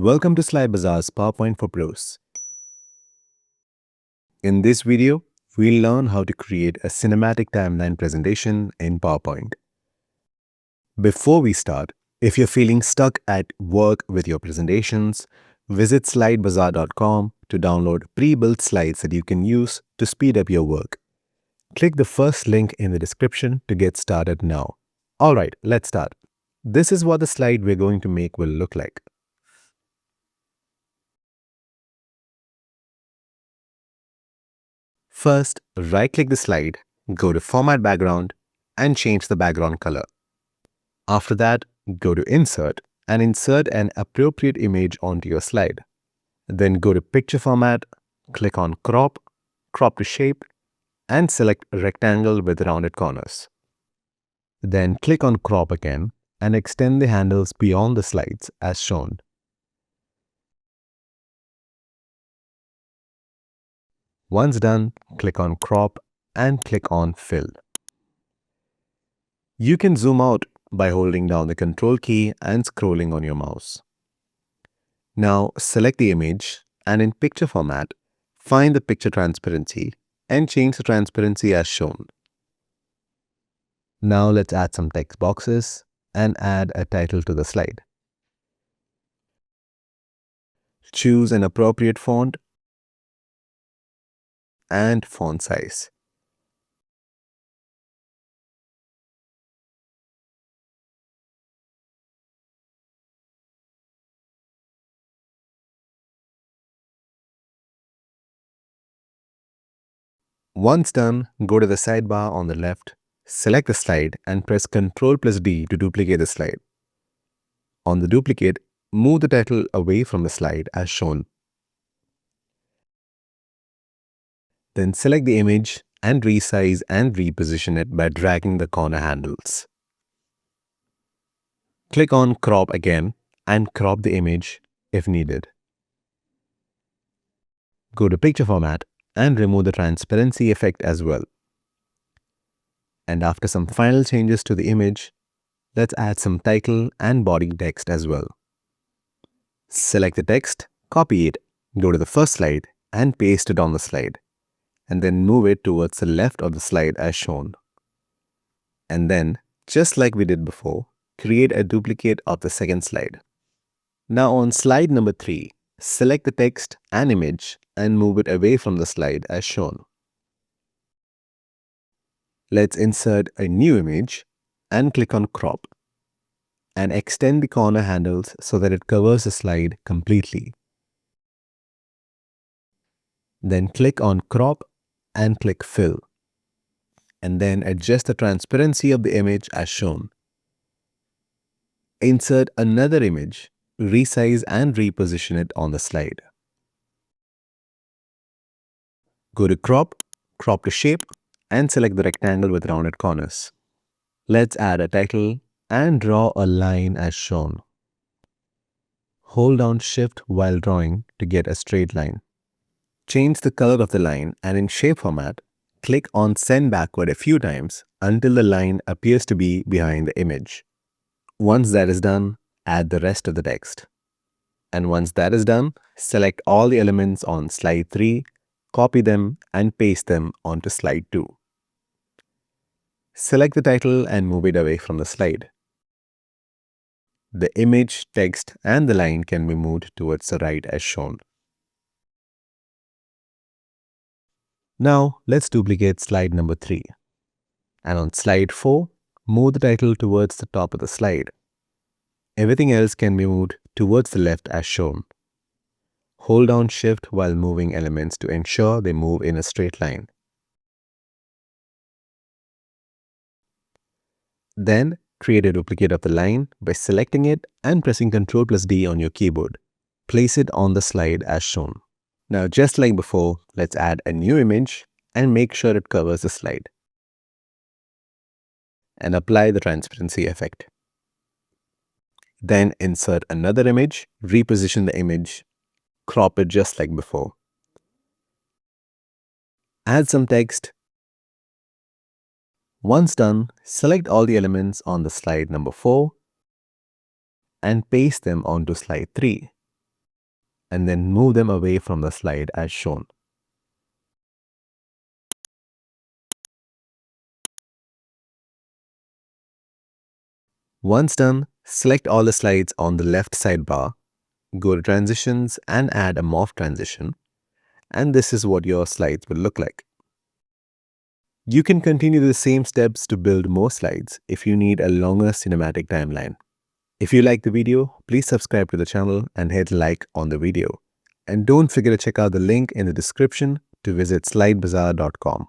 Welcome to Slide Bazaar's PowerPoint for Pros. In this video, we'll learn how to create a cinematic timeline presentation in PowerPoint. Before we start, if you're feeling stuck at work with your presentations, visit slidebazaar.com to download pre-built slides that you can use to speed up your work. Click the first link in the description to get started now. Alright, let's start. This is what the slide we're going to make will look like. First, right-click the slide, go to Format Background, and change the background color. After that, go to Insert and insert an appropriate image onto your slide. Then go to Picture Format, click on Crop, Crop to Shape, and select Rectangle with rounded corners. Then click on Crop again and extend the handles beyond the slides as shown. Once done, click on Crop and click on Fill. You can zoom out by holding down the Control key and scrolling on your mouse. Now select the image and in Picture Format, find the Picture Transparency and change the transparency as shown. Now let's add some text boxes and add a title to the slide. Choose an appropriate font and font size. Once done, go to the sidebar on the left, select the slide and press Ctrl+D to duplicate the slide. On the duplicate, move the title away from the slide as shown. Then select the image and resize and reposition it by dragging the corner handles. Click on Crop again and crop the image if needed. Go to Picture Format and remove the transparency effect as well. And after some final changes to the image, let's add some title and body text as well. Select the text, copy it, go to the first slide and paste it on the slide. And then move it towards the left of the slide as shown. And then, just like we did before, create a duplicate of the second slide. Now on slide number 3, select the text and image and move it away from the slide as shown. Let's insert a new image and click on Crop and extend the corner handles so that it covers the slide completely. Then click on Crop and click Fill, and then adjust the transparency of the image as shown. Insert another image, resize and reposition it on the slide. Go to Crop, Crop to Shape, and select the rectangle with rounded corners. Let's add a title and draw a line as shown. Hold down Shift while drawing to get a straight line. Change the color of the line and in Shape Format, click on Send Backward a few times until the line appears to be behind the image. Once that is done, add the rest of the text. And once that is done, select all the elements on slide 3, copy them and paste them onto slide 2. Select the title and move it away from the slide. The image, text and the line can be moved towards the right as shown. Now let's duplicate slide number 3. And on slide 4, move the title towards the top of the slide. Everything else can be moved towards the left as shown. Hold down Shift while moving elements to ensure they move in a straight line. Then create a duplicate of the line by selecting it and pressing Ctrl+D on your keyboard. Place it on the slide as shown. Now just like before, let's add a new image and make sure it covers the slide. And apply the transparency effect. Then insert another image, reposition the image, crop it just like before. Add some text. Once done, select all the elements on the slide number 4 and paste them onto slide 3. and then move them away from the slide as shown. Once done, select all the slides on the left sidebar, go to Transitions and add a Morph transition, and this is what your slides will look like. You can continue the same steps to build more slides if you need a longer cinematic timeline. If you like the video, please subscribe to the channel and hit like on the video. And don't forget to check out the link in the description to visit slidebazaar.com.